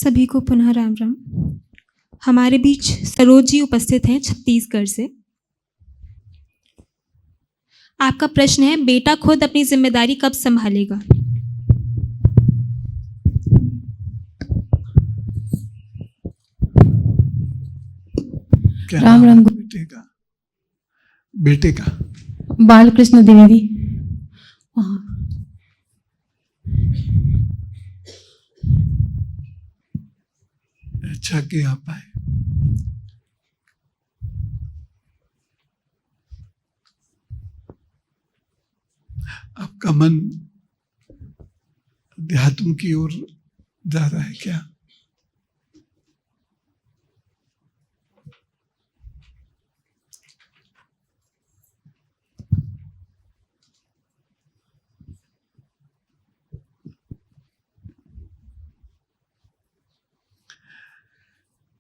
सभी को पुनः राम राम। हमारे बीच सरोज जी उपस्थित हैं छत्तीसगढ़ से। आपका प्रश्न है, बेटा खुद अपनी जिम्मेदारी कब संभालेगा? राम राम। बेटे का बालकृष्ण द्विवेदी। अच्छा कि आप आए। आपका मन अध्यात्म की ओर जा रहा है क्या?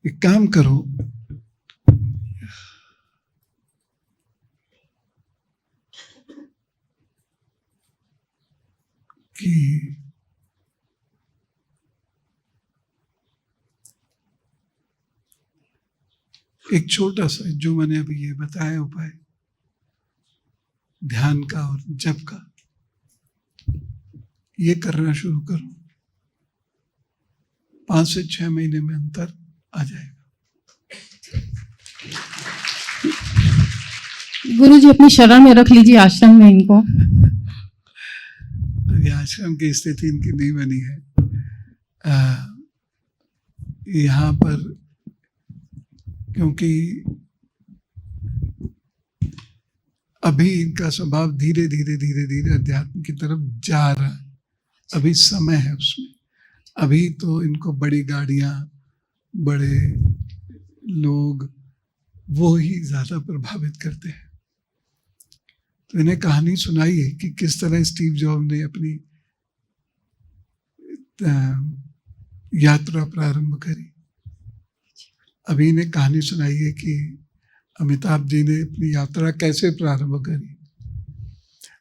एक काम करो, कि एक छोटा सा जो मैंने अभी ये बताया उपाय ध्यान का और जप का, ये करना शुरू करो। 5 से 6 महीने में अंतर आ जाएगा। गुरुजी अपनी शरण में रख लीजिए, आश्रम में इनको। अभी आश्रम की स्थिति इनकी नहीं बनी है। यहाँ पर क्योंकि अभी इनका स्वभाव धीरे धीरे धीरे धीरे अध्यात्म की तरफ जा रहा है। अभी समय है उसमें। अभी तो इनको बड़ी गाड़ियां, बड़े लोग, वो ही ज्यादा प्रभावित करते हैं। तो इन्हें कहानी सुनाई है कि किस तरह स्टीव जॉब ने अपनी यात्रा प्रारंभ करी। अभी इन्हें कहानी सुनाई है कि अमिताभ जी ने अपनी यात्रा कैसे प्रारंभ करी।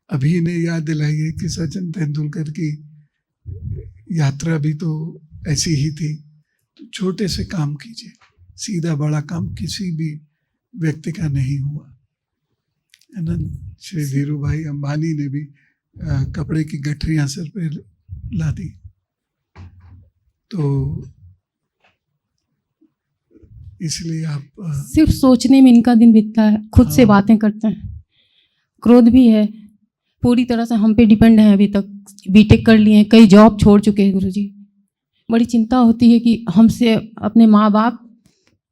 अभी इन्हें याद दिलाई है कि सचिन तेंदुलकर की यात्रा भी तो ऐसी ही थी। तो छोटे से काम कीजिए, सीधा बड़ा काम किसी भी व्यक्ति का नहीं हुआ है ना। श्री धीरू भाई अंबानी ने भी कपड़े की गठरियां सर पे ला दी। तो इसलिए आप सिर्फ सोचने में इनका दिन बीतता है, खुद से बातें करते हैं। क्रोध भी है, पूरी तरह से हम पे डिपेंड है। अभी तक बीटेक कर लिए हैं, कई जॉब छोड़ चुके हैं गुरुजी। बड़ी चिंता होती है कि हमसे अपने माँ बाप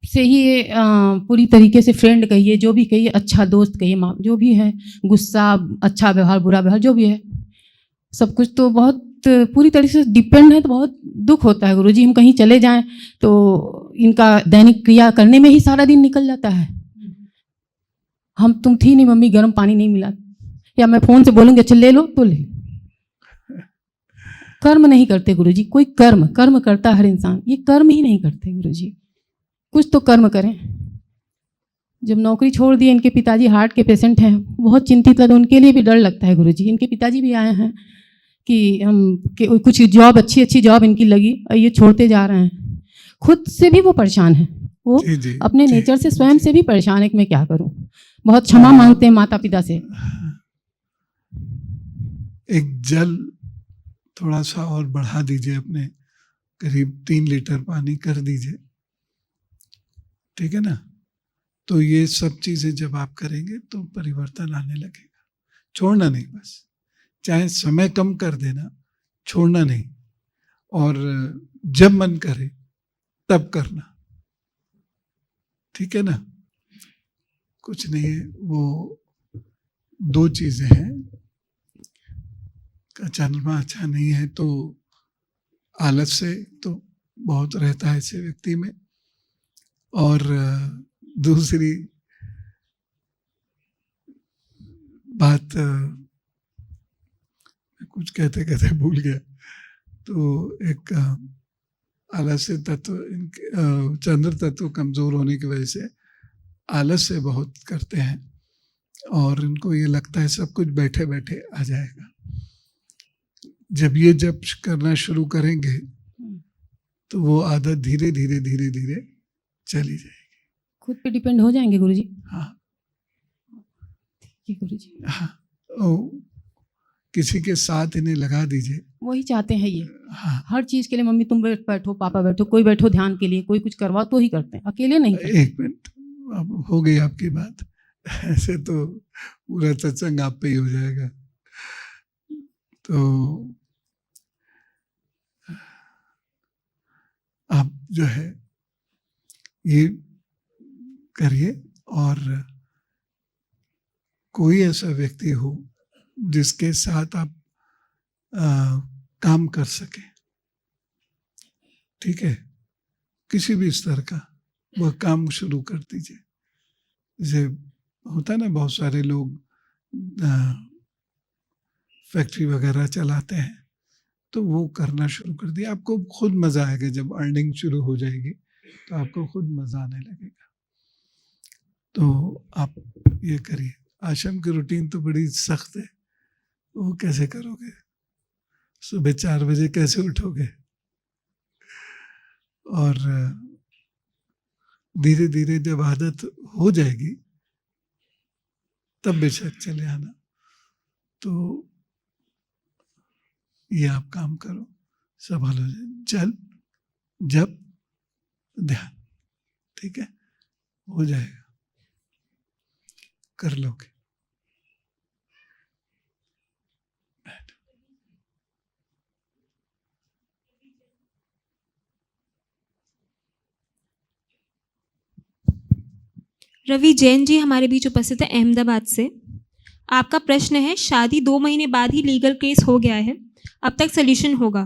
से ही ये पूरी तरीके से फ्रेंड कहिए, जो भी कहिए, अच्छा दोस्त कहिए, माँ जो भी है, गुस्सा, अच्छा व्यवहार, बुरा व्यवहार, जो भी है, सब कुछ तो बहुत पूरी तरीके से डिपेंड है। तो बहुत दुख होता है गुरुजी। हम कहीं चले जाएं तो इनका दैनिक क्रिया करने में ही सारा दिन निकल जाता है। तुम थी नहीं मम्मी, गर्म पानी नहीं मिला, या मैं फोन से बोलूँगी अच्छा ले लो तो ले। कर्म नहीं करते गुरुजी। कोई कर्म करता हर इंसान, ये कर्म ही नहीं करते गुरुजी। कुछ तो कर्म करें। जब नौकरी छोड़ दी, इनके पिताजी हार्ट के पेशेंट हैं, बहुत चिंतित है। तो उनके लिए भी डर लगता है गुरुजी। इनके पिताजी भी आए हैं कि कुछ जॉब, अच्छी जॉब इनकी लगी और ये छोड़ते जा रहे हैं। खुद से भी वो परेशान है, वो जी, अपने नेचर से स्वयं से भी परेशान है कि मैं क्या करूं। बहुत क्षमा मांगते हैं माता पिता से। एक जल थोड़ा सा और बढ़ा दीजिए, अपने करीब 3 लीटर पानी कर दीजिए, ठीक है ना। तो ये सब चीजें जब आप करेंगे तो परिवर्तन आने लगेगा। छोड़ना नहीं, बस चाहे समय कम कर देना, छोड़ना नहीं। और जब मन करे तब करना, ठीक है ना। कुछ नहीं है, वो 2 चीजें हैं। चंद्रमा अच्छा नहीं है तो आलस से तो बहुत रहता है ऐसे व्यक्ति में। और दूसरी बात, कुछ कहते कहते भूल गया। तो एक आलस्य तत्व, चंद्र तत्व कमजोर होने की वजह से आलस्य बहुत करते हैं और इनको ये लगता है सब कुछ बैठे बैठे आ जाएगा। जब ये जप करना शुरू करेंगे तो वो आदत धीरे धीरे धीरे धीरे चली जाएगी। खुद पे डिपेंड हो जाएंगे गुरुजी। हाँ ठीक है गुरुजी, हाँ, किसी के साथ इन्हें लगा दीजिए। वही चाहते हैं ये। हाँ, हर चीज के लिए मम्मी तुम बैठो, पापा बैठो, कोई बैठो ध्यान के लिए, कोई कुछ करवाओ तो ही करते हैं, अकेले नहीं करते। एक मिनट, अब हो गई आपकी बात। ऐसे तो पूरा सत्संग आप पे ही हो जाएगा। तो आप जो है ये करिए, और कोई ऐसा व्यक्ति हो जिसके साथ आप काम कर सके, ठीक है, किसी भी स्तर का, वह काम शुरू कर दीजिए। जैसे होता है ना, बहुत सारे लोग फैक्ट्री वगैरह चलाते हैं, तो वो करना शुरू कर दिया। आपको खुद मजा आएगा, जब अर्निंग शुरू हो जाएगी तो आपको खुद मजा आने लगेगा। तो आप ये करिए। आश्रम की रूटीन तो बड़ी सख्त है, वो कैसे करोगे? सुबह 4 बजे कैसे उठोगे? और धीरे धीरे जब आदत हो जाएगी तब बेशक चले आना। तो ये आप काम करो, सब हल हो जाए। जल, जप, ध्यान, ठीक है, हो जाएगा, कर लोगे। रवि जैन जी हमारे बीच उपस्थित है अहमदाबाद से। आपका प्रश्न है, शादी 2 महीने बाद ही लीगल केस हो गया है, अब तक सोल्यूशन होगा?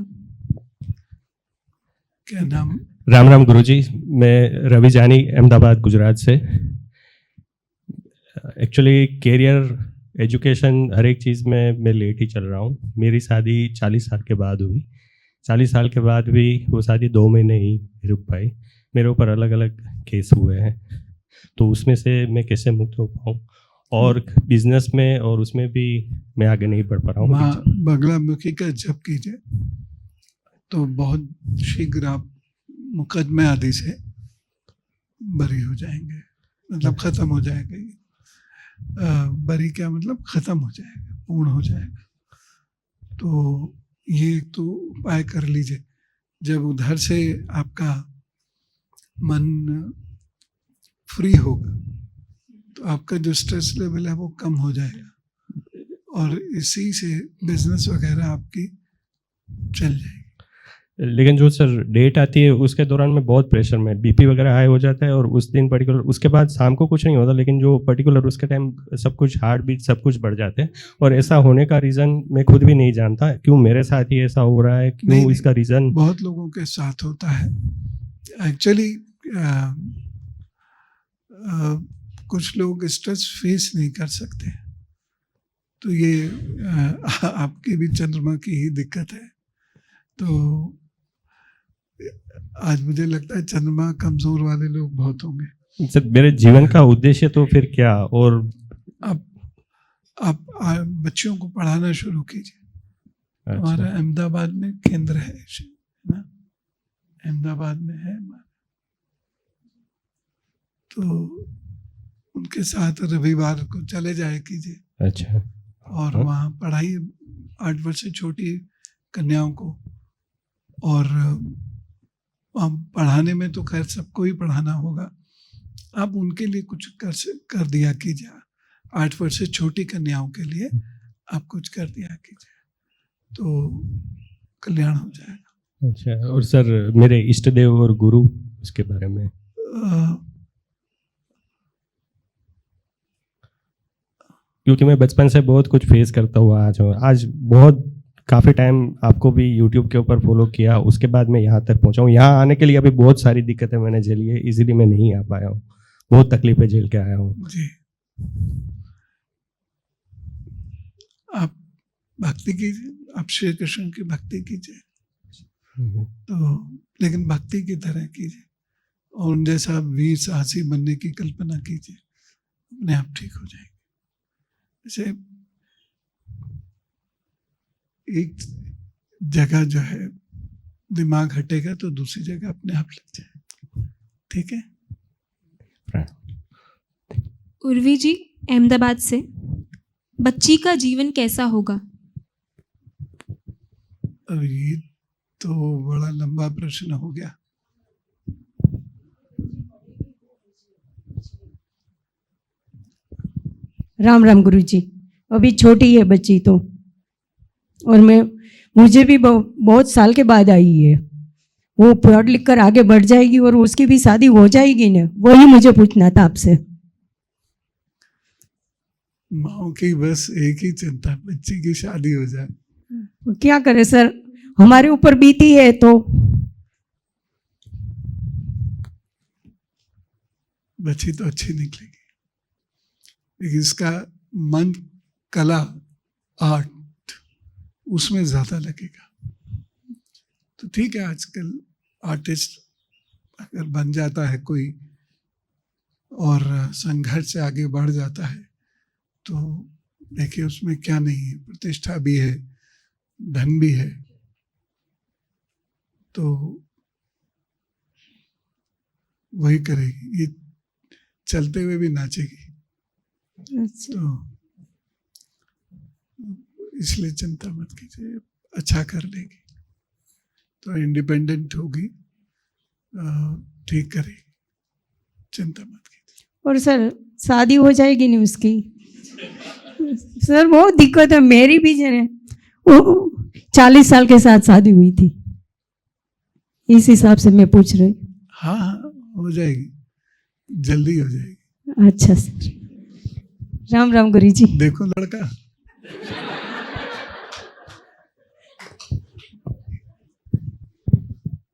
क्या नाम? राम राम गुरुजी, मैं रवि जानी अहमदाबाद गुजरात से। एक्चुअली कैरियर एजुकेशन हर एक चीज़ में मैं लेट ही चल रहा हूँ। मेरी शादी 40 साल के बाद हुई। 40 साल के बाद भी वो शादी 2 महीने ही रुक पाई। मेरे ऊपर अलग अलग केस हुए हैं, तो उसमें से मैं कैसे मुक्त हो पाऊँ? और बिजनेस में और उसमें भी मैं आगे नहीं बढ़ पा रहा हूँ। माँ बगलामुखी का जप कीजिए तो बहुत शीघ्र आप मुकदमे आदि से बरी हो जाएंगे, मतलब खत्म हो जाएगा ये। बरी क्या मतलब? खत्म हो जाएगा, पूर्ण हो जाएगा। तो ये तो उपाय कर लीजिए। जब उधर से आपका मन फ्री होगा तो आपका जो स्ट्रेस लेवल है वो कम हो जाएगा, और इसी से बिजनेस वगैरह आपकी चल जाएगी। लेकिन जो सर डेट आती है उसके दौरान में बहुत प्रेशर में बीपी वगैरह हाई हो जाता है, और उस दिन पर्टिकुलर, उसके बाद शाम को कुछ नहीं होता, लेकिन जो पर्टिकुलर उसके टाइम सब कुछ हार्ट बीट सब कुछ बढ़ जाते हैं। और ऐसा होने का रीज़न मैं खुद भी नहीं जानता, क्यों मेरे साथ ही ऐसा हो रहा है, क्यों इसका रीज़न? बहुत लोगों के साथ होता है एक्चुअली। कुछ लोग स्ट्रेस फेस नहीं कर सकते, तो ये आपकी भी चंद्रमा की ही दिक्कत है। तो आज मुझे लगता है चंद्रमा कमजोर वाले लोग बहुत होंगे। सर मेरे जीवन का उद्देश्य तो फिर क्या? और आप बच्चों को पढ़ाना शुरू कीजिए। अच्छा। हमारा अहमदाबाद में केंद्र है ना, अहमदाबाद में है, तो उनके साथ रविवार को चले जाए कीजिए। अच्छा। और वहाँ पढ़ाइए 8 वर्ष से छोटी कन्याओं को। और पढ़ाने में तो खैर सबको ही पढ़ाना होगा, आप उनके लिए कुछ कर दिया कीजिए। 8 वर्ष से छोटी कन्याओं के लिए आप कुछ कर दिया कीजिए, तो कल्याण हो जाएगा। अच्छा। और सर मेरे इष्ट देव और गुरु, उसके बारे में? क्योंकि मैं बचपन से बहुत कुछ फेस करता हुआ आज बहुत काफ़ी टाइम आपको भी यूट्यूब के ऊपर फॉलो किया, उसके बाद मैं यहाँ तक पहुँचा हूँ। यहाँ आने के लिए अभी बहुत सारी दिक्कतें मैंने झेली है, इसीलिए मैं नहीं आ पाया हूँ, बहुत तकलीफें झेल के आया हूँ जी। आप भक्ति कीजिए, आप श्री कृष्ण की भक्ति कीजिए, तो लेकिन भक्ति की तरह कीजिए, और उन जैसा वीर साहसी बनने की कल्पना कीजिए, अपने आप ठीक हो जाएंगे। जैसे एक जगह जो है दिमाग हटेगा तो दूसरी जगह अपने आप लग जाए। ठीक है। उर्वी जी अहमदाबाद से, बच्ची का जीवन कैसा होगा? अब ये तो बड़ा लंबा प्रश्न हो गया। राम राम गुरुजी। अभी छोटी है बच्ची तो, और मुझे भी बहुत साल के बाद आई है। वो पढ़ लिख कर आगे बढ़ जाएगी और उसकी भी शादी हो जाएगी ना, वही मुझे पूछना था आपसे। माँ की बस एक ही चिंता, बच्ची की शादी हो जाए। क्या करे सर, हमारे ऊपर बीती है तो। बच्ची तो अच्छी निकलेगी, लेकिन इसका मन, कला, आर्ट उसमें ज्यादा लगेगा। तो ठीक है, आजकल आर्टिस्ट अगर बन जाता है कोई और संघर्ष से आगे बढ़ जाता है तो देखिए उसमें क्या नहीं है, प्रतिष्ठा भी है, धन भी है, तो वही करेगी। ये चलते हुए भी नाचेगी, तो इसलिए चिंता मत कीजिए, अच्छा कर लेगी, तो इंडिपेंडेंट होगी, ठीक करेगी, चिंता मत कीजिए। और सर शादी हो जाएगी नहीं उसकी? सर बहुत दिक्कत है, मेरी भी जो है वो 40 साल के साथ शादी हुई थी, इस हिसाब से मैं पूछ रही। हाँ हाँ हो जाएगी, जल्दी हो जाएगी। अच्छा सर, राम राम गुरु जी। देखो लड़का।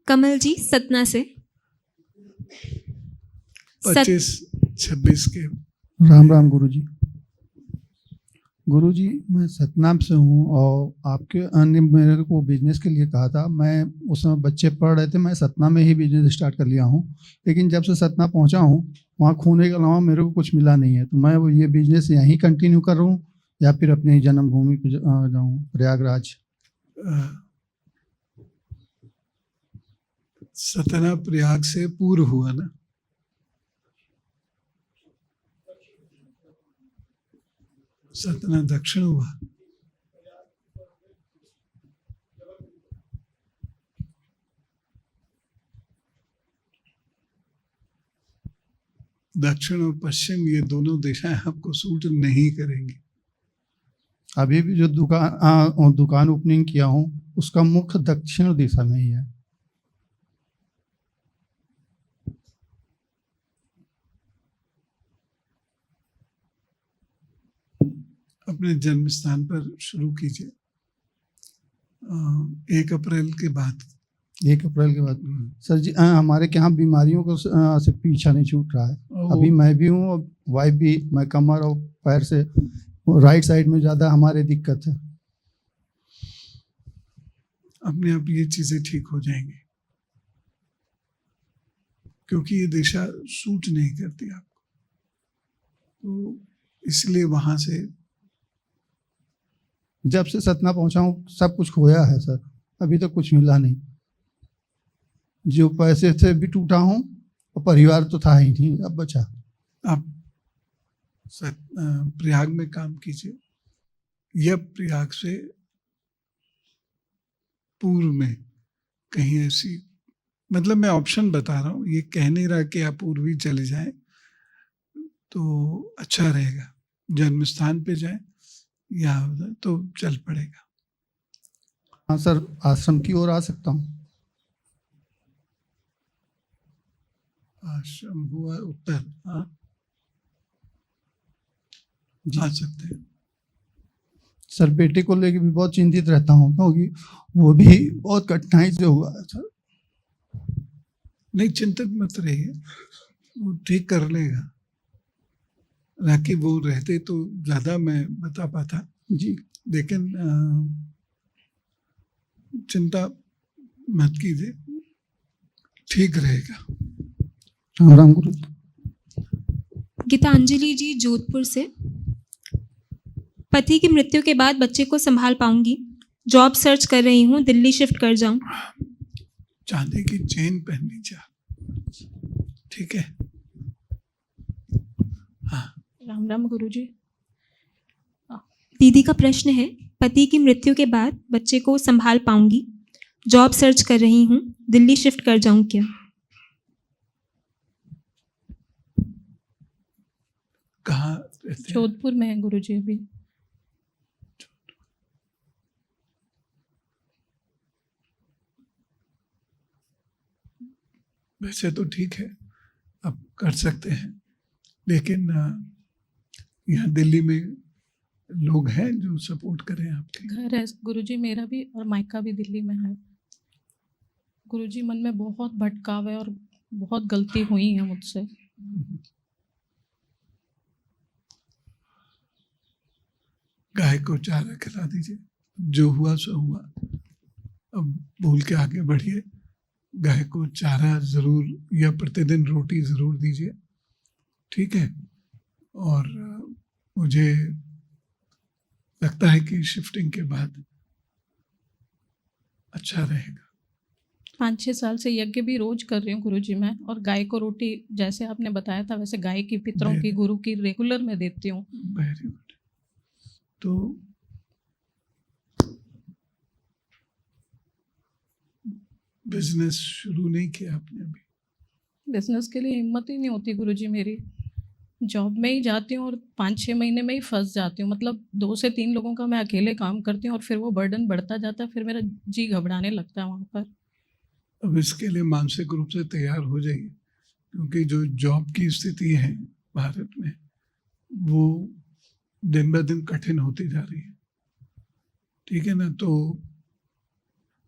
कमल जी सतना से, 25-26 के। राम राम गुरुजी। गुरुजी मैं सतनाम से हूँ और आपके अन्य मेरे को बिजनेस के लिए कहा था। मैं उस समय बच्चे पढ़ रहे थे, मैं सतना में ही बिजनेस स्टार्ट कर लिया हूँ, लेकिन जब से सतना पहुँचा हूँ वहाँ खोने के अलावा मेरे को कुछ मिला नहीं है। तो मैं वो ये बिजनेस यहीं कंटिन्यू कर रहा हूँ या फिर अपनी जन्मभूमि पर जाऊँ प्रयागराज। सतना प्रयाग से पूर्व हुआ ना? सतना दक्षिण हुआ। दक्षिण और पश्चिम ये दोनों दिशाएं आपको सूट नहीं करेंगी। अभी भी जो दुकान ओपनिंग किया हूँ उसका मुख्य दक्षिण दिशा में ही है। अपने जन्म स्थान पर शुरू कीजिए 1 अप्रैल के बाद। 1 अप्रैल के बाद सर जी हमारे के यहाँ बीमारियों को से पीछा नहीं छूट रहा है। अभी मैं भी हूँ और वाइफ भी। मैं कमर और पैर से राइट साइड में ज़्यादा हमारे दिक्कत है। अपने आप ये चीज़ें ठीक हो जाएंगी, क्योंकि ये दिशा सूट नहीं करती आपको, तो इसलिए वहाँ से जब से सतना पहुंचा हूँ सब कुछ खोया है सर, अभी तक कुछ मिला नहीं। जो पैसे से भी टूटा हूँ और परिवार तो था ही नहीं, अब बचा। आप प्रयाग में काम कीजिए या प्रयाग से पूर्व में कहीं ऐसी, मतलब मैं ऑप्शन बता रहा हूँ, ये कह नहीं रहा कि आप पूर्व ही चले जाएं तो अच्छा रहेगा। जन्म स्थान पे जाएं या उधर तो चल पड़ेगा। हाँ सर, आश्रम की ओर आ सकता हूँ। आश्रम हुआ उत्तर, हाँ आ सकते हैं। सर बेटे को लेके भी बहुत चिंतित रहता हूँ, क्योंकि वो भी बहुत कठिनाई से हुआ है सर। नहीं चिंतित मत रहिए, वो ठीक कर लेगा। हालांकि वो रहते तो ज्यादा मैं बता पाता जी, लेकिन चिंता मत कीजिए, ठीक रहेगा। राम राम गुरु। गीतांजलि जी जोधपुर से, पति की मृत्यु के बाद बच्चे को संभाल पाऊंगी, जॉब सर्च कर रही हूँ, दिल्ली शिफ्ट कर जाऊं। चांदी की चेन पहननी चाहिए, ठीक है। हाँ, राम राम गुरुजी। दीदी का प्रश्न है, पति की मृत्यु के बाद बच्चे को संभाल पाऊंगी, जॉब सर्च कर रही हूँ, दिल्ली शिफ्ट कर जाऊं क्या? कहाँ रहते हैं? जोधपुर में है गुरुजी अभी। वैसे तो ठीक है, आप कर सकते हैं, लेकिन यहाँ दिल्ली में लोग हैं जो सपोर्ट करें आपके। घर है गुरुजी मेरा भी, और मायका भी दिल्ली में है। गुरुजी मन में बहुत भटकाव है और बहुत गलती हुई है मुझसे। गाय को चारा खिला दीजिए, जो हुआ सो हुआ, अब भूल के आगे बढ़िए। गाय को चारा जरूर या प्रतिदिन रोटी जरूर दीजिए, ठीक है। और मुझे लगता है कि शिफ्टिंग के बाद अच्छा रहेगा। 5-6 साल से यज्ञ भी रोज कर रही हूँ गुरुजी मैं, और गाय को रोटी जैसे आपने बताया था वैसे गाय की, पितरों की, गुरु की रेगुलर में देती हूँ। Very good. तो बिजनेस शुरू नहीं किया आपने अभी? बिजनेस के लिए हिम्मत ही नहीं होती गुरुजी मेरी। जॉब में ही जाती हूँ और 5-6 महीने में ही फंस जाती हूँ। मतलब 2 से 3 लोगों का मैं अकेले काम करती हूँ और फिर वो बर्डन बढ़ता जाता है, फिर मेरा जी घबराने लगता है वहाँ पर। अब इसके लिए मानसिक रूप से तैयार हो जाइए, क्योंकि जो जॉब की स्थिति है भारत में वो दिन ब दिन कठिन होती जा रही है, ठीक है ना। तो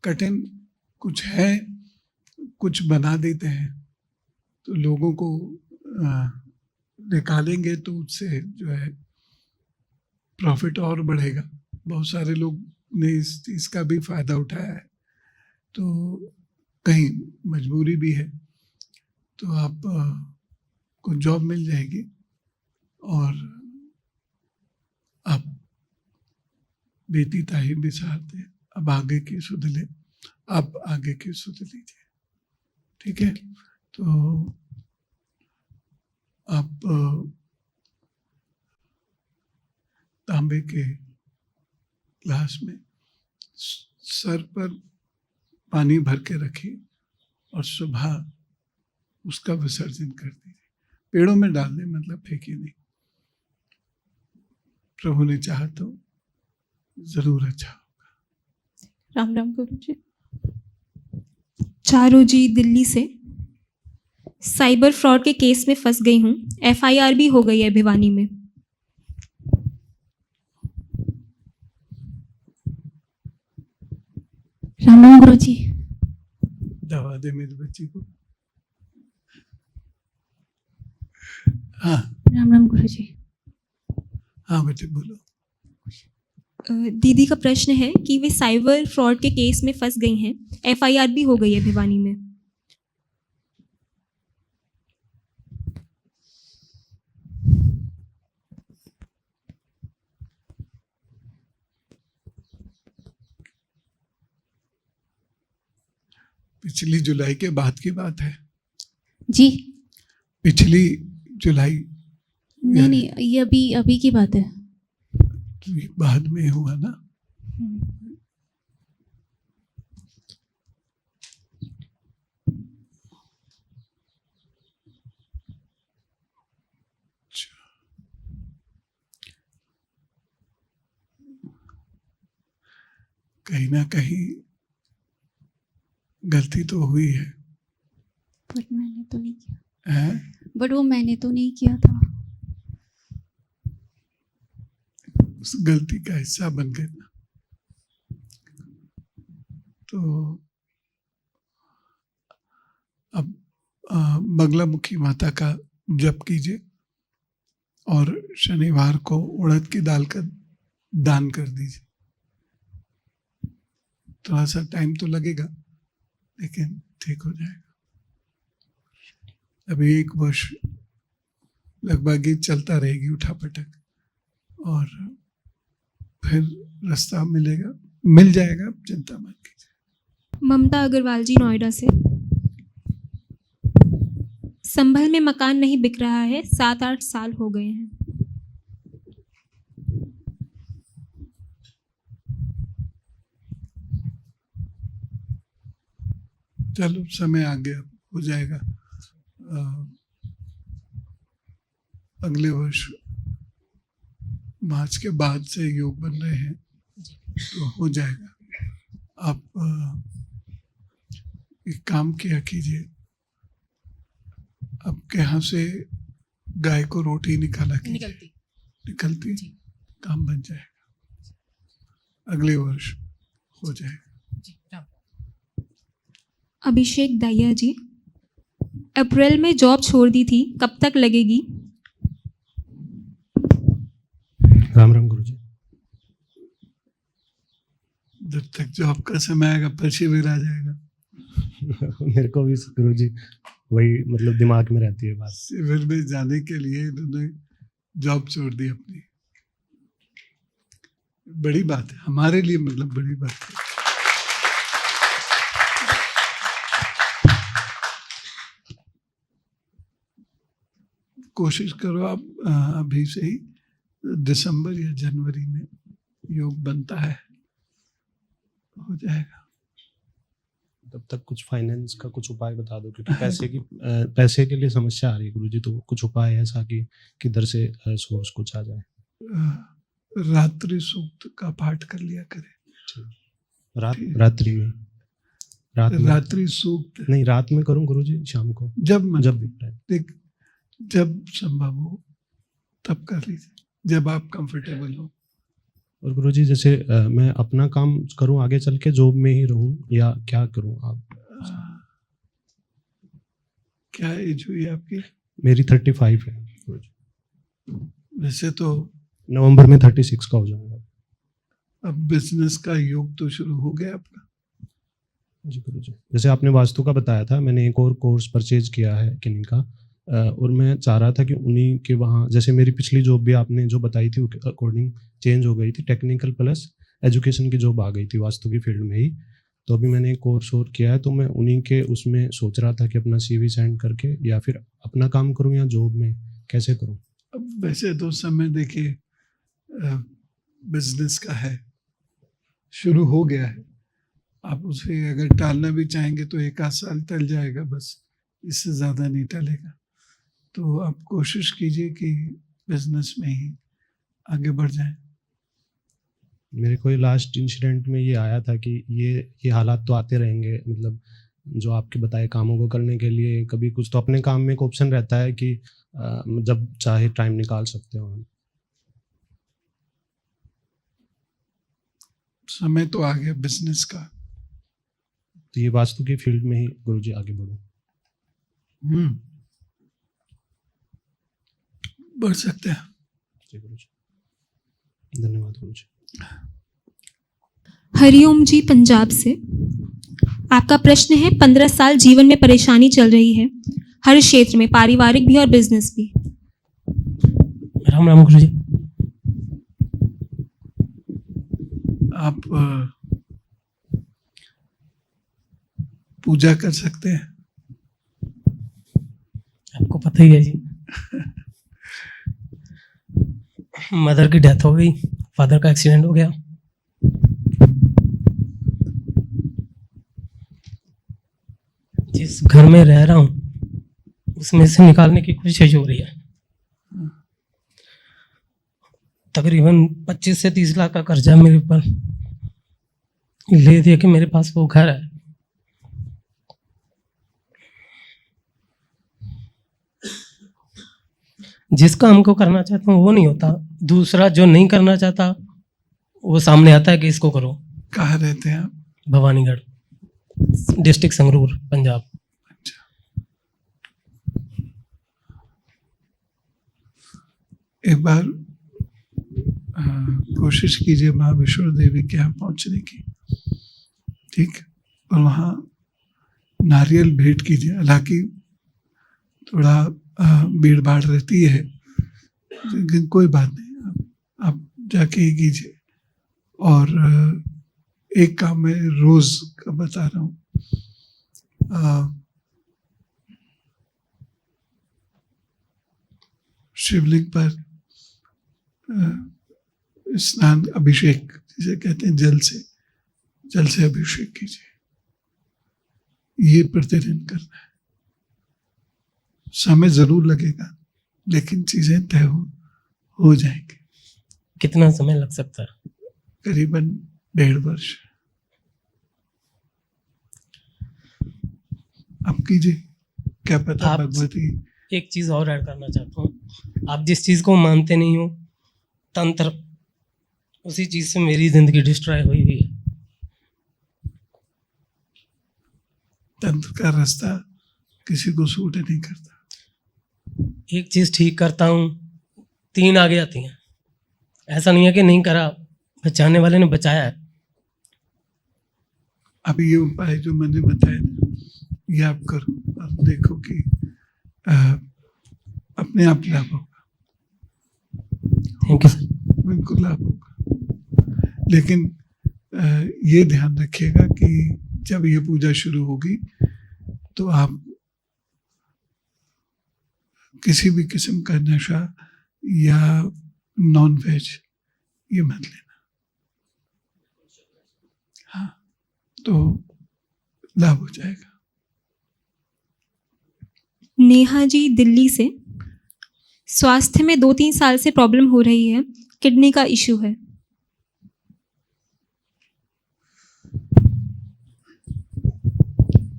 कठिन कुछ है, कुछ बना देते हैं तो लोगों को निकालेंगे तो उससे जो है प्रॉफिट और बढ़ेगा। बहुत सारे लोग ने इस चीज़ का भी फायदा उठाया है, तो कहीं मजबूरी भी है तो आप को जॉब मिल जाएगी और आप बेटी ताही बिसारते अब आगे की सुध ले, आप आगे की सुध लीजिए, ठीक है। तो आप तांबे के ग्लास में सर पर पानी भर के रखिए और सुबह उसका विसर्जन कर दीजिए। पेड़ों में डाल दें, मतलब फेंकिए नहीं। प्रभु ने चाहा तो जरूर अच्छा होगा। राम राम गुरुजी। चारू जी दिल्ली से, साइबर फ्रॉड के केस में फंस गई हूँ, FIR भी हो गई है भिवानी में। राम राम गुरुजी। दवा दे मेरी बच्ची को। हाँ राम राम गुरुजी। हाँ बेटे बोलो। दीदी का प्रश्न है कि वे साइबर फ्रॉड के केस में फंस गई हैं, FIR भी हो गई है भिवानी में। पिछली जुलाई के बाद की बात है जी पिछली जुलाई नहीं नहीं, ये अभी की बात है। बाद में हुआ ना। कहीं ना कहीं गलती तो हुई है। बट मैंने तो नहीं किया। हैं? बट वो मैंने तो नहीं किया था। उस गलती का हिस्सा बन गए ना, तो अब बगलामुखी माता का जप कीजिए और शनिवार को उड़द की दाल का दान कर दीजिए। थोड़ा सा टाइम तो लगेगा लेकिन ठीक हो जाएगा। अभी 1 वर्ष लगभग ये चलता रहेगी उठापटक, और फिर रास्ता मिल जाएगा, चिंता मत कीजिए। ममता अग्रवाल जी, नोएडा से। संभल में मकान नहीं बिक रहा है, 7-8 साल हो गए हैं। चलो समय आ गया, हो जाएगा। अगले वर्ष मार्च के बाद से योग बन रहे हैं तो हो जाएगा। आप एक काम किया कीजिए, आपके यहाँ से गाय को रोटी निकाला कीजिए, निकलती काम बन जाएगा, अगले वर्ष हो जाएगा। अभिषेक दाहिया जी, अप्रैल में जॉब छोड़ दी थी, कब तक लगेगी? राम राम गुरुजी। जब तक जॉब का समय आएगा परशिविर आ जाएगा। मेरे को भी गुरुजी वही मतलब दिमाग में रहती है बात। शिविर में जाने के लिए इन्होंने जॉब छोड़ दी अपनी। बड़ी बात है हमारे लिए, मतलब बड़ी बात है। कोशिश करो आप अभी से ही, दिसंबर या जनवरी में योग बनता है, हो जाएगा। तब तक कुछ फाइनेंस का कुछ उपाय बता दो, क्योंकि पैसे के लिए समस्या आ रही है गुरुजी, तो कुछ उपाय ऐसा कि किधर से सोर्स कुछ आ जाए। रात्रि सूक्त का पाठ कर लिया करें। रात्रि में रात्रि सूक्त नहीं, रात में करूं गुरुजी, शाम को जब देख जब संभव हो तब कर लीजिए, जब आप कंफर्टेबल हो। और गुरुजी जैसे मैं अपना काम करूं, आगे चल के जॉब में ही रहूं, या क्या करूं आप? क्या एज हुई आपकी? मेरी 35 है गुरुजी। वैसे तो नवंबर में 36 का हो जाऊंगा। अब बिजनेस का योग तो शुरू हो गया आपका। जी गुरुजी, जैसे आपने वास्तु का बताया था, मैंने एक और कोर्स परचेज किया है किन्हीं का, और मैं चाह रहा था कि उन्हीं के वहाँ, जैसे मेरी पिछली जॉब भी आपने जो बताई थी अकॉर्डिंग चेंज हो गई थी, टेक्निकल प्लस एजुकेशन की जॉब आ गई थी वास्तु की फील्ड में ही। तो अभी मैंने एक कोर्स और किया है, तो मैं उन्हीं के उसमें सोच रहा था कि अपना CV सेंड करके या फिर अपना काम करूं या जॉब में कैसे करूं। अब वैसे तो समय देखिए बिजनेस का है, शुरू हो गया है, आप उसे अगर टालना भी चाहेंगे तो 1-8 साल टल जाएगा, बस इससे ज़्यादा नहीं टलेगा। तो आप कोशिश कीजिए कि बिजनेस में ही आगे बढ़ जाएं। मेरे को लास्ट इंसिडेंट में ये आया था कि ये हालात तो आते रहेंगे, मतलब जो आपके बताए कामों को करने के लिए कभी कुछ तो अपने काम में एक ऑप्शन रहता है कि जब चाहे टाइम निकाल सकते हो। समय तो आ गया बिजनेस का, तो ये वास्तु की फील्ड में ही गुरुजी आगे बढ़ो। बढ़ सकते हैं। जी गुरुजी, धन्यवाद गुरुजी। हरिओम जी, पंजाब से। आपका प्रश्न है, 15 साल जीवन में परेशानी चल रही है, हर क्षेत्र में, पारिवारिक भी और बिजनेस भी। राम राम गुरुजी। आप पूजा कर सकते हैं। आपको पता ही है जी, मदर की डेथ हो गई, फादर का एक्सीडेंट हो गया। जिस घर में रह रहा हूँ उसमें से निकालने की कोशिश हो रही है। तकरीबन 25 से 30 लाख का कर्जा मेरे ऊपर ले दिया कि मेरे पास वो घर है। जिस काम को करना चाहता हूँ वो नहीं होता, दूसरा जो नहीं करना चाहता वो सामने आता है कि इसको करो। कहाँ रहते हैं आप? भवानीगढ़, डिस्ट्रिक्ट संगरूर, पंजाब। अच्छा, एक बार कोशिश कीजिए माँ विष्णु देवी के यहाँ पहुँचने की, ठीक, और वहाँ नारियल भेंट कीजिए। हालांकि थोड़ा भीड़ भाड़ रहती है, लेकिन कोई बात नहीं, आप जाके ही कीजिए। और एक काम मैं रोज का बता रहा हूँ। शिवलिंग पर स्नान, अभिषेक जिसे कहते हैं, जल से अभिषेक कीजिए। ये प्रतिदिन करना है। समय जरूर लगेगा, लेकिन चीजें तय हो जाएंगी। कितना समय लग सकता है? करीबन 1.5 वर्ष। अब कीजिए, क्या पता आप- भगवती। एक चीज और ऐड करना चाहता हूँ। आप जिस चीज को मानते नहीं हो, तंत्र, उसी चीज से मेरी जिंदगी डिस्ट्रॉय हुई है। तंत्र का रास्ता किसी को सूट नहीं करता। एक चीज ठीक करता हूँ, 3 आगे आती हैं। ऐसा नहीं है कि नहीं करा, बचाने वाले ने बचाया है। अभी ये उपाय जो मैंने बताया ना, ये आप करो और देखो कि अपने आप लाभ होगा। Thank you sir. बिल्कुल लाभ होगा। लेकिन ये ध्यान रखिएगा कि जब ये पूजा शुरू होगी तो आप किसी भी किस्म का नशा या नॉन वेज ये मत लेना। हाँ, तो लाभ हो जाएगा। नेहा जी दिल्ली से, स्वास्थ्य में 2-3 साल से प्रॉब्लम हो रही है, किडनी का इशू है।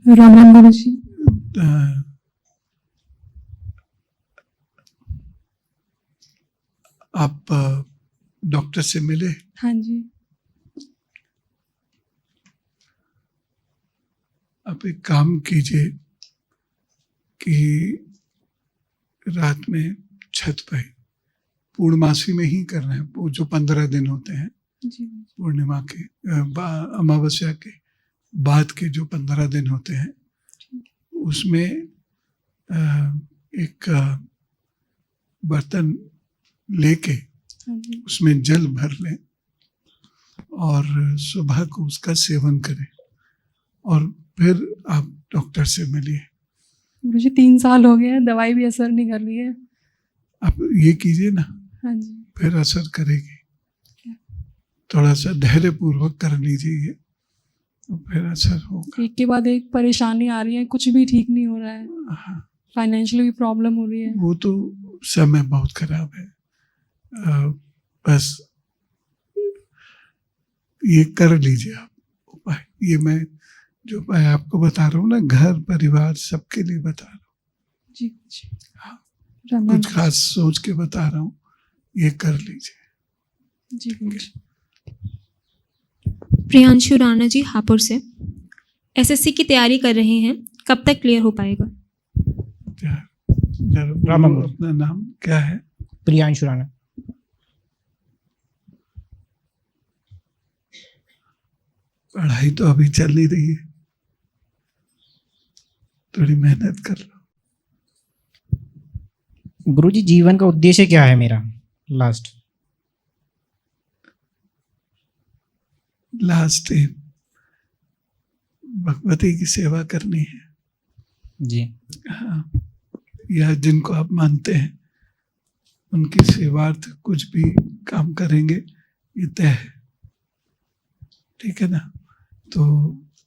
राम राम गुरु जी। आप डॉक्टर से मिले? हाँ जी। आप एक काम कीजिए कि रात में छत पे, पूर्णमासी में ही करना है, वो जो 15 दिन होते हैं जी। पूर्णिमा के, अमावस्या के बाद के जो 15 दिन होते हैं, उसमें एक बर्तन लेके हाँ जी। उसमें जल भर लें और सुबह को उसका सेवन करें और फिर आप डॉक्टर से मिलिए। गुरुजी 3 साल हो गए हैं, दवाई भी असर नहीं कर रही है। आप ये कीजिए ना, हाँ जी। फिर असर करेगी। थोड़ा सा धैर्य पूर्वक कर लीजिए ये, तो फिर असर होगा। एक के बाद एक परेशानी आ रही है, कुछ भी ठीक नहीं हो रहा है। हाँ, फाइनेंशियली भी प्रॉब्लम हो रही है। वो तो समय बहुत खराब है। बस ये कर लीजिए आप उपाय। ये मैं जो उपाय आपको बता रहा हूँ ना, घर परिवार सबके लिए बता रहा हूँ। जी जी। हाँ, राम राम। कुछ खास सोच के बता रहा हूँ, ये कर लीजिए। जी गुरुजी। प्रियांशु राणा जी हापुड़ से, एसएससी की तैयारी कर रहे हैं, कब तक क्लियर हो पाएगा? राम, अपना नाम क्या है? प्रियांशु राणा। पढ़ाई तो अभी चल ही रही है, थोड़ी मेहनत कर लो। गुरुजी जीवन का उद्देश्य क्या है मेरा? लास्ट भगवती की सेवा करनी है। जी। हाँ, या जिनको आप मानते हैं उनकी सेवार्थ कुछ भी काम करेंगे, ये तय है। ठीक है ना? तो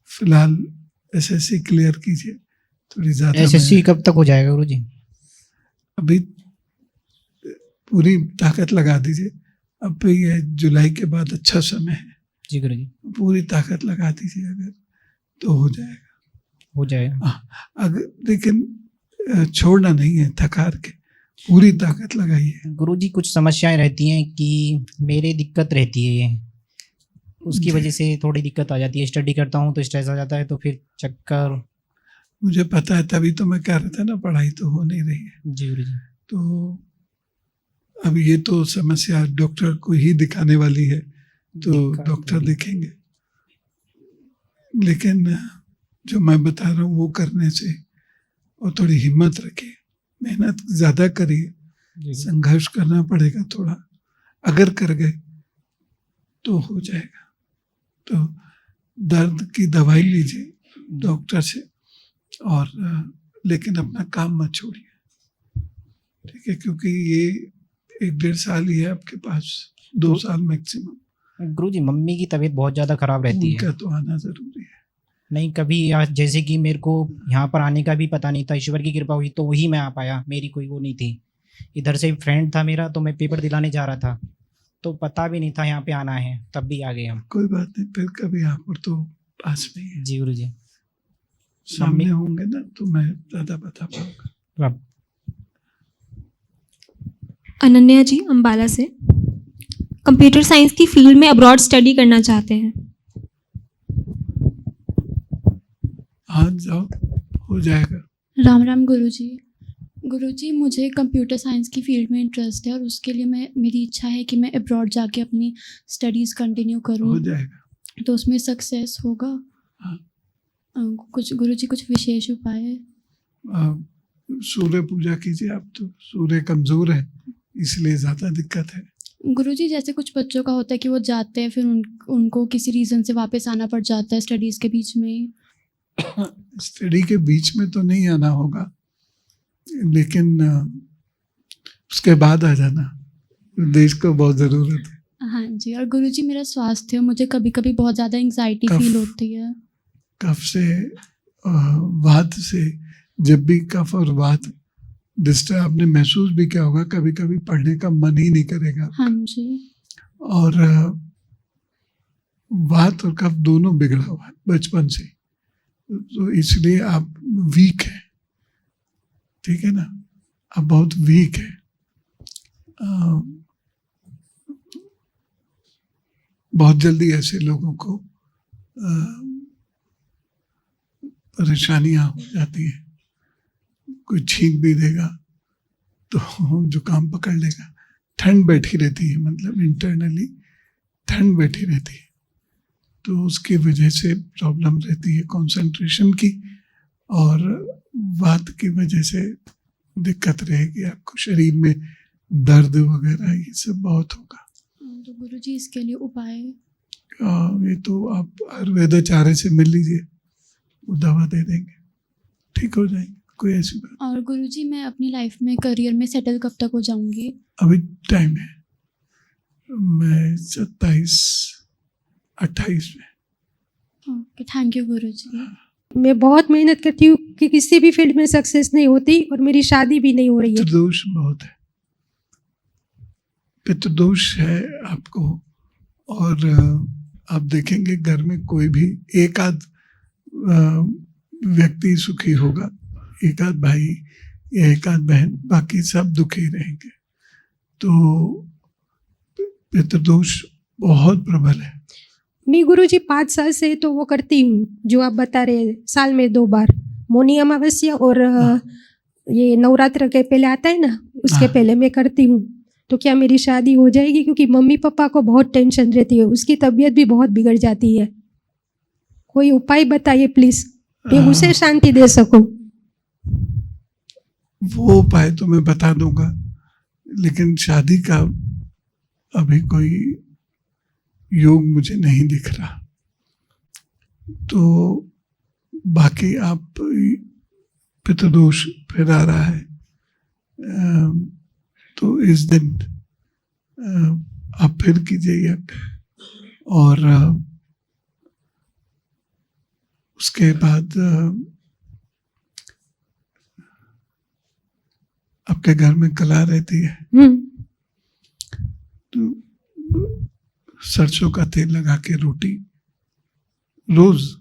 फिलहाल एसएससी क्लियर कीजिए, थोड़ी ज्यादा। एसएससी कब तक हो जाएगा गुरुजी? अभी पूरी ताकत लगा दीजिए। अब ये जुलाई के बाद अच्छा समय है। जी गुरुजी। पूरी ताकत लगा दीजिए, अगर तो हो जाएगा। हो जाएगा। अगर लेकिन छोड़ना नहीं है, थकार के पूरी ताकत लगाइए। गुरुजी कुछ समस्याएं रहती हैं कि मेरे दिक्कत रहती है ये, उसकी वजह से थोड़ी दिक्कत आ जाती है। स्टडी करता हूँ तो स्ट्रेस आ जाता है, तो फिर चक्कर। मुझे पता है, तभी तो मैं कह रहा था ना, पढ़ाई तो हो नहीं रही है। जी गुरुजी। तो अब ये तो समस्या डॉक्टर को ही दिखाने वाली है, तो डॉक्टर देखेंगे। लेकिन जो मैं बता रहा हूँ वो करने से, और थोड़ी हिम्मत रखिए, मेहनत ज़्यादा करिए, संघर्ष करना पड़ेगा थोड़ा। अगर कर गए तो हो जाएगा। तो दर्द की दवाई लीजिए डॉक्टर से, और लेकिन अपना काम मत छोड़िए, ठीक है, क्योंकि ये 1-1.5 साल ही है आपके पास, 2 साल मैक्सिमम। गुरुजी मम्मी की तबीयत बहुत ज़्यादा ख़राब रहती है। उनका तो आना ज़रूरी है। नहीं, कभी आज जैसे कि मेरे को यहाँ पर आने का भी पता नहीं था, ईश्वर की कृपा हुई तो वही मैं आ पाया, मेरी कोई वो नहीं थी। इधर से फ्रेंड था मेरा, तो मैं पेपर दिलाने जा रहा था, तो पता भी नहीं था यहाँ पे आना है, तब भी आ गए हम। कोई बात नहीं, फिर कभी यहाँ पर तो पास में ही है, जी गुरुजी। सामने होंगे ना तो मैं ज़्यादा बता पाऊंगा। अब अनन्या जी अम्बाला से, कंप्यूटर साइंस की फील्ड में अब्रॉड स्टडी करना चाहते हैं। हाँ जाओ, हो जाएगा। राम राम गुरुजी। गुरुजी मुझे कंप्यूटर साइंस की फील्ड में इंटरेस्ट है और उसके लिए मेरी इच्छा है कि मैं अब्रॉड जाके अपनी स्टडीज़ कंटिन्यू करूँ। हो जाएगा। तो उसमें सक्सेस होगा? हाँ। कुछ गुरुजी कुछ विशेष उपाय है? सूर्य पूजा कीजिए। आप तो सूर्य कमज़ोर है इसलिए ज़्यादा दिक्कत है। गुरुजी जैसे कुछ बच्चों का होता है कि वो जाते हैं फिर उनको किसी रीज़न से वापस आना पड़ जाता है स्टडीज़ के बीच में। स्टडी के बीच में तो नहीं आना होगा, लेकिन उसके बाद आ जाना, देश को बहुत ज़रूरत है। हाँ जी। और गुरुजी मेरा स्वास्थ्य, मुझे कभी कभी बहुत ज़्यादा एंग्जाइटी फील होती है। कफ से वात से, जब भी कफ और वात डिस्टर्ब, आपने महसूस भी किया होगा, कभी कभी पढ़ने का मन ही नहीं करेगा। हाँ जी। और वात और कफ दोनों बिगड़ा हुआ है बचपन से, तो इसलिए आप वीक है, ठीक है ना, आप बहुत वीक है। बहुत जल्दी ऐसे लोगों को परेशानियां हो जाती हैं। कोई छींक भी देगा तो जुकाम पकड़ लेगा, ठंड बैठी रहती है, मतलब इंटरनली ठंड बैठी रहती है, तो उसकी वजह से प्रॉब्लम रहती है कंसंट्रेशन की, और वात की वजह से दिक्कत रहेगी आपको, शरीर में दर्द वगैरह ये सब बहुत होगा। तो गुरुजी इसके लिए उपाय? ये तो आप आयुर्वेदाचार्य से मिल लीजिए, वो दवा दे देंगे, ठीक हो जाएंगे, कोई ऐसी बात। और गुरुजी मैं अपनी लाइफ में करियर में सेटल कब तक हो जाऊंगी? अभी टाइम है, मैं 27-28 में। ओके, थैंक यू गुरुजी। मैं बहुत मेहनत करती हूँ कि किसी भी फील्ड में सक्सेस नहीं होती, और मेरी शादी भी नहीं हो रही है। पितृदोष बहुत है, पितृदोष है आपको, और आप देखेंगे घर में कोई भी एक आध व्यक्ति सुखी होगा, एक आध भाई या एक आध बहन, बाकी सब दुखी रहेंगे। तो पितृदोष बहुत प्रबल है। मैं गुरुजी 5 साल से तो वो करती हूँ जो आप बता रहे हैं, साल में 2 बार, मौनी अमावस्या और ये नवरात्र के पहले आता है ना, उसके पहले मैं करती हूँ। तो क्या मेरी शादी हो जाएगी? क्योंकि मम्मी पापा को बहुत टेंशन रहती है, उसकी तबीयत भी बहुत बिगड़ जाती है। कोई उपाय बताइए प्लीज, मैं उसे शांति दे सकूं। वो उपाय तो मैं बता दूंगा, लेकिन शादी का अभी कोई योग मुझे नहीं दिख रहा। तो बाकी आप, पितृदोष फिर आ रहा है, तो इस दिन आप फिर कीजिए यज्ञ, और उसके बाद आपके घर में कला रहती है, तो सरसों का तेल लगा के रोटी रोज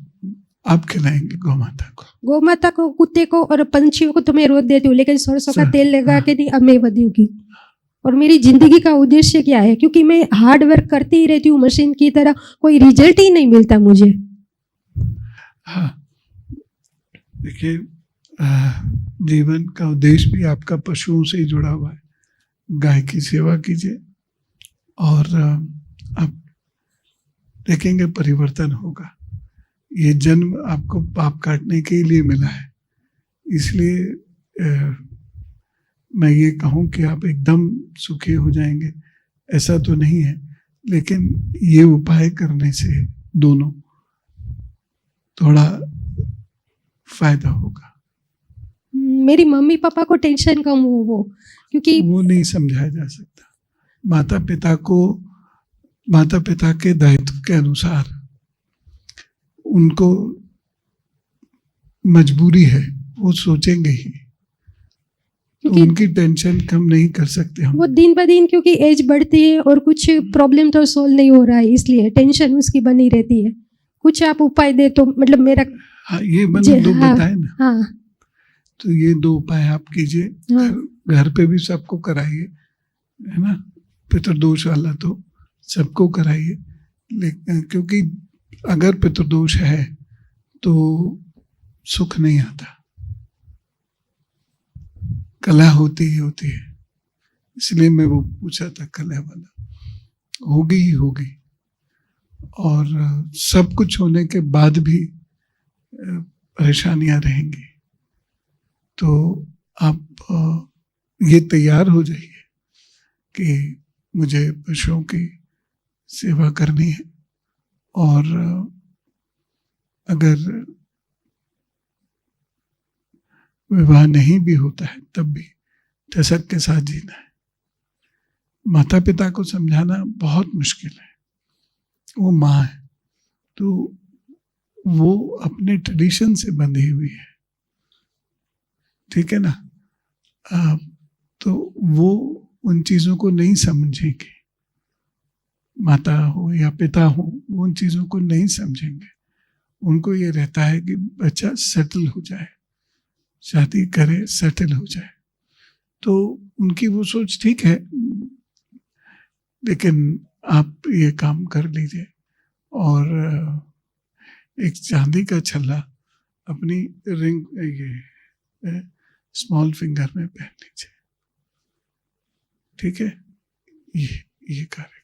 आप खिलाएंगे गौ माता को। गौ माता को, कुत्ते को और पंछियों को तो मैं रोज देती हूँ, लेकिन सरसों का तेल लगा के नहीं, अब मैं बदलूंगी। और मेरी जिंदगी का उद्देश्य क्या है? क्योंकि मैं हार्ड वर्क करती ही रहती हूँ मशीन की तरह, कोई रिजल्ट ही नहीं मिलता मुझे। हाँ, देखिए, जीवन का उद्देश्य भी आपका पशुओं से ही जुड़ा हुआ है। गाय की सेवा कीजिए और आप देखेंगे परिवर्तन होगा। ये जन्म आपको पाप काटने के लिए मिला है, इसलिए मैं ये कहूँ कि आप एकदम सुखी हो जाएंगे ऐसा तो नहीं है, लेकिन ये उपाय करने से दोनों थोड़ा फायदा होगा। मेरी मम्मी पापा को टेंशन कम हो वो, क्योंकि वो नहीं समझाया जा सकता। माता पिता के दायित्व के अनुसार उनको मजबूरी है, वो सोचेंगे ही, तो क्योंकि उनकी टेंशन कम नहीं कर सकते हम। वो दिन ब दिन क्योंकि एज बढ़ती है और कुछ प्रॉब्लम तो सोल्व नहीं हो रहा है, इसलिए टेंशन उसकी बनी रहती है। कुछ आप उपाय दे तो मतलब मेरा हाँ, ये मैंने दो हाँ, बताए ना, हाँ तो ये 2 उपाय आप कीजिए। हाँ घर पे भी सबको कराइए, है ना। पितृदोष वाला तो सबको कराइए, लेकिन क्योंकि अगर पितृदोष है तो सुख नहीं आता, कला होती ही होती है। इसलिए मैं वो पूछा था, कला वाला होगी ही होगी। और सब कुछ होने के बाद भी परेशानियां रहेंगी, तो आप ये तैयार हो जाइए कि मुझे पशुओं की सेवा करनी है। और अगर विवाह नहीं भी होता है तब भी ठसक के साथ जीना है। माता पिता को समझाना बहुत मुश्किल है, वो माँ है तो वो अपने ट्रेडिशन से बंधी हुई है, ठीक है ना। तो वो उन चीज़ों को नहीं समझेंगे, माता हो या पिता हो, वो उन चीज़ों को नहीं समझेंगे। उनको ये रहता है कि बच्चा सेटल हो जाए, शादी करे, सेटल हो जाए। तो उनकी वो सोच ठीक है, लेकिन आप ये काम कर लीजिए और एक चांदी का छल्ला अपनी रिंग ये स्मॉल फिंगर में पहन लीजिए, ठीक है। ये कार्य